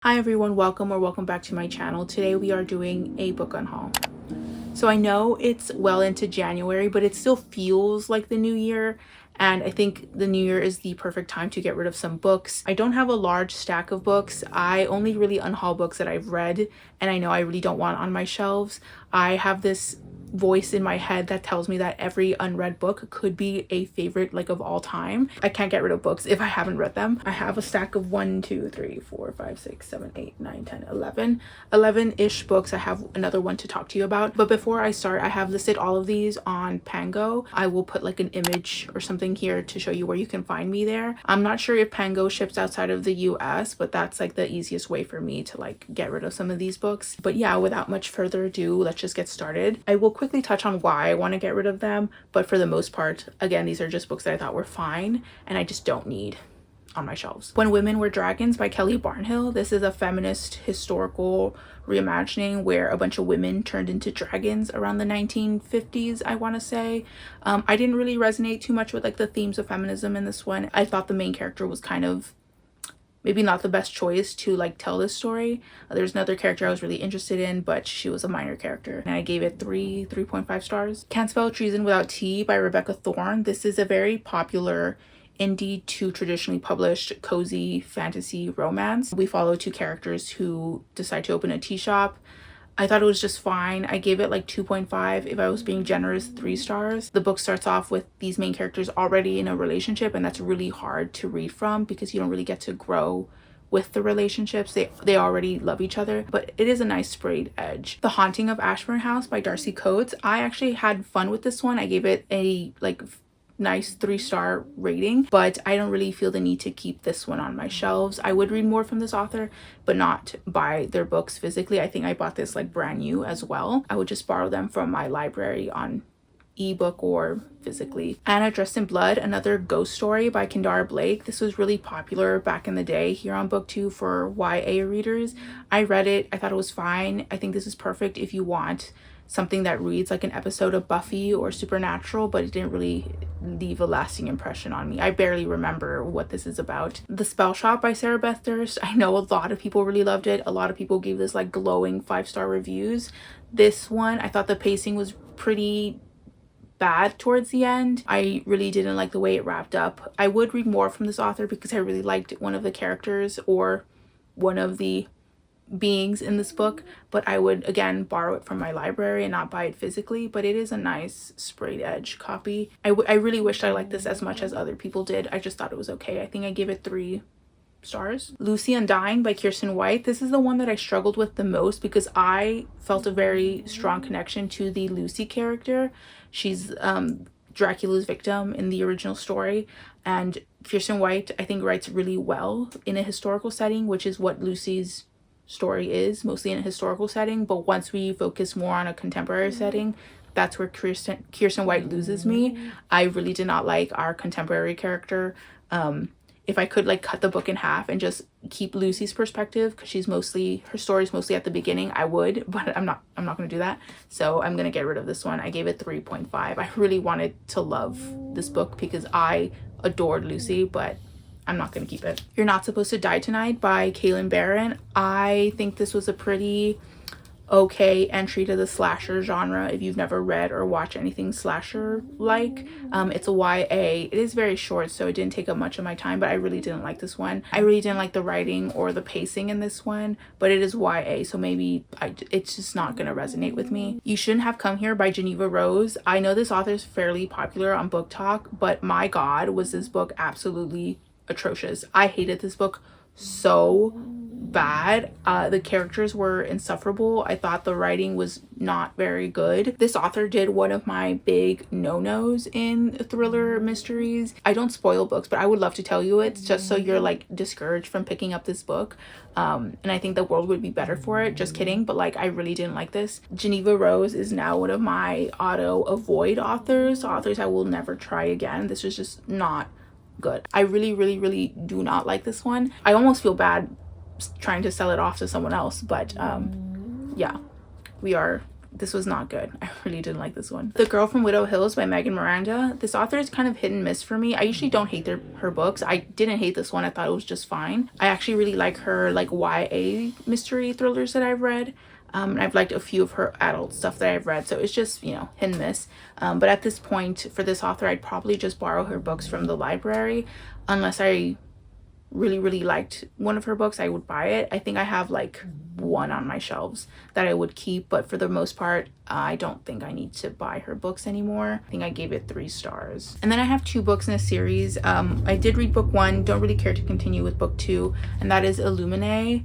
Hi everyone, welcome back to my channel. Today we are doing a book unhaul. So I know it's well into January, but it still feels like the new year, and I think the new year is the perfect time to get rid of some books. I don't have a large stack of books. I only really unhaul books that I've read and I know I really don't want on my shelves. I have this voice in my head that tells me that every unread book could be a favorite, like, of all time. I can't get rid of books if I haven't read them. I have a stack of 1 2 3 4 5 6 7 8 9 10 11-ish books. I have another one to talk to you about, but before I start, I have listed all of these on Pango. I will put like an image or something here to show you where you can find me there. I'm not sure if Pango ships outside of the US, but that's like the easiest way for me to like get rid of some of these books. But yeah, without much further ado, let's just get started. I will quickly touch on why I want to get rid of them, but for the most part, again, these are just books that I thought were fine and I just don't need on my shelves. When Women Were Dragons by Kelly Barnhill. This is a feminist historical reimagining where a bunch of women turned into dragons around the 1950s, I want to say. I didn't really resonate too much with like the themes of feminism in this one. I thought the main character was kind of maybe not the best choice to like tell this story. There's another character I was really interested in, but she was a minor character, and I gave it 3.5 stars. Can't Spell Treason Without Tea by Rebecca Thorne. This is a very popular indie to traditionally published cozy fantasy romance. We follow two characters who decide to open a tea shop. I thought it was just fine. I gave it like 2.5. If I was being generous, 3 stars. The book starts off with these main characters already in a relationship, and that's really hard to read from because you don't really get to grow with the relationships. They already love each other, but it is a nice sprayed edge. The Haunting of Ashburn House by Darcy Coates. I actually had fun with this one. I gave it a like nice 3-star rating, but I don't really feel the need to keep this one on my shelves. I would read more from this author, but not buy their books physically. I think I bought this like brand new as well. I would just borrow them from my library on ebook or physically. Anna Dressed in Blood, another ghost story by Kendara Blake. This was really popular back in the day here on BookTube for YA readers. I read it. I thought it was fine. I think this is perfect if you want something that reads like an episode of Buffy or Supernatural, but it didn't really leave a lasting impression on me. I barely remember what this is about. The Spell Shop by Sarah Beth Durst. I know a lot of people really loved it. A lot of people gave this like glowing 5-star reviews. This one, I thought the pacing was pretty bad towards the end. I really didn't like the way it wrapped up. I would read more from this author because I really liked one of the characters or one of the beings in this book, but I would again borrow it from my library and not buy it physically. But it is a nice sprayed edge copy. I really wished I liked this as much as other people did. I just thought it was okay. I think I gave it 3 stars. Lucy Undying by Kiersten White. This is the one that I struggled with the most because I felt a very strong connection to the Lucy character. She's Dracula's victim in the original story, and Kiersten White I think writes really well in a historical setting, which is what Lucy's story is, mostly in a historical setting. But once we focus more on a contemporary setting, that's where Kiersten White loses me. I really did not like our contemporary character. If I could like cut the book in half and just keep Lucy's perspective, because her story is mostly at the beginning, I would, but I'm not gonna do that. So I'm gonna get rid of this one. I gave it 3.5. I really wanted to love this book because I adored Lucy, but I'm not going to keep it. You're Not Supposed to Die Tonight by Kaylin Barron. I think this was a pretty okay entry to the slasher genre if you've never read or watched anything slasher like. It's a YA. It is very short, so it didn't take up much of my time, but I really didn't like this one. I really didn't like the writing or the pacing in this one, but it is YA, so maybe it's just not going to resonate with me. You Shouldn't Have Come Here by Geneva Rose. I know this author is fairly popular on Book Talk, but my god, was this book absolutely atrocious. I hated this book so bad. The characters were insufferable. I thought the writing was not very good. This author did one of my big no-nos in thriller mysteries. I don't spoil books, but I would love to tell you it just so you're like discouraged from picking up this book. And I think the world would be better for it. Just kidding, but like I really didn't like this. Geneva Rose is now one of my auto avoid authors I will never try again. This was just not good. I really do not like this one. I almost feel bad trying to sell it off to someone else, but yeah, we are this was not good. I really didn't like this one. The Girl from Widow Hills by Megan Miranda. This author is kind of hit and miss for me. I usually don't hate her books. I didn't hate this one. I thought it was just fine. I actually really like her like YA mystery thrillers that I've read. I've liked a few of her adult stuff that I've read, so it's just, you know, hit and miss. But at this point, for this author, I'd probably just borrow her books from the library. Unless I really liked one of her books, I would buy it. I think I have like one on my shelves that I would keep, but for the most part, I don't think I need to buy her books anymore. I think I gave it 3 stars. And then I have 2 books in a series. I did read book 1, don't really care to continue with book 2, and that is Illuminae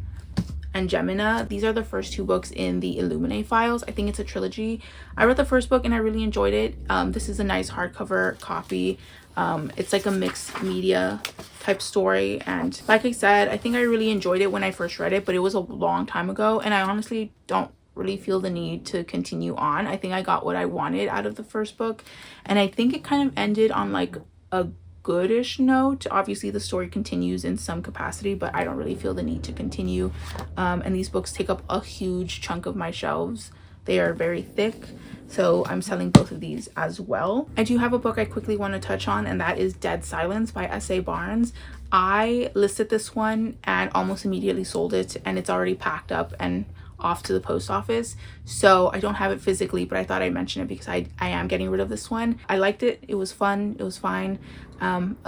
and Gemina. These are the first 2 books in the Illuminae files. I think it's a trilogy. I read the first book and I really enjoyed it. This is a nice hardcover copy. It's like a mixed media type story, and like I said, I think I really enjoyed it when I first read it, but it was a long time ago, and I honestly don't really feel the need to continue on. I think I got what I wanted out of the first book, and I think it kind of ended on like a goodish note. Obviously the story continues in some capacity, but I don't really feel the need to continue. And these books take up a huge chunk of my shelves. They are very thick, so I'm selling both of these as well. I do have a book I quickly want to touch on, and that is Dead Silence by S.A. Barnes. I listed this one and almost immediately sold it, and it's already packed up and off to the post office, so I don't have it physically, but I thought I'd mention it because I am getting rid of this one. I liked it. It was fun. It was fine.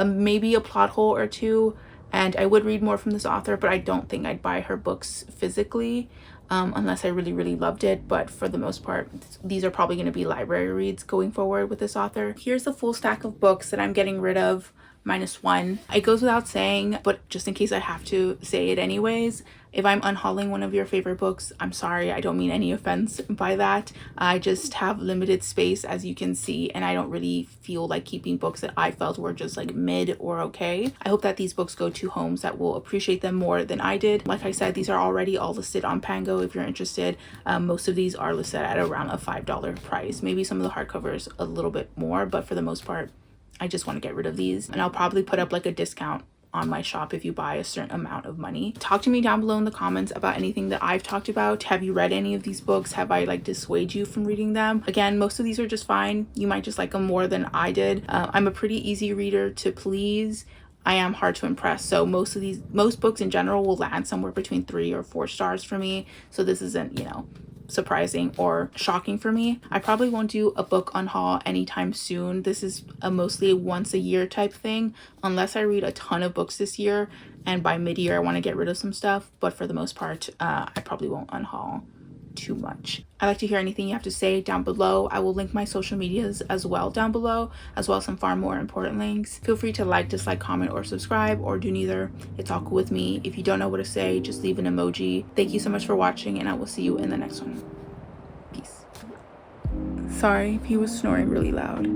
Maybe a plot hole or 2, and I would read more from this author, but I don't think I'd buy her books physically unless I really loved it. But for the most part, these are probably going to be library reads going forward with this author. Here's the full stack of books that I'm getting rid of -1. It goes without saying, but just in case I have to say it anyways, if I'm unhauling one of your favorite books, I'm sorry. I don't mean any offense by that. I just have limited space, as you can see, and I don't really feel like keeping books that I felt were just like mid or okay. I hope that these books go to homes that will appreciate them more than I did. Like I said, these are already all listed on Pango if you're interested. Most of these are listed at around a $5 price. Maybe some of the hardcovers a little bit more, but for the most part, I just want to get rid of these, and I'll probably put up like a discount on my shop if you buy a certain amount of money. Talk to me down below in the comments about anything that I've talked about. Have you read any of these books? Have I like dissuaded you from reading them? Again, most of these are just fine. You might just like them more than I did. I'm a pretty easy reader to please. I am hard to impress, so most books in general will land somewhere between 3 or 4 stars for me, so this isn't, you know, surprising or shocking for me. I probably won't do a book unhaul anytime soon. This is a mostly once a year type thing, unless I read a ton of books this year and by mid-year I want to get rid of some stuff, but for the most part I probably won't unhaul too much. I'd like to hear anything you have to say down below. I will link my social medias as well down below, as well as some far more important links. Feel free to like, dislike, comment, or subscribe, or do neither. It's all cool with me. If you don't know what to say, just leave an emoji. Thank you so much for watching, and I will see you in the next one. Peace. Sorry if he was snoring really loud.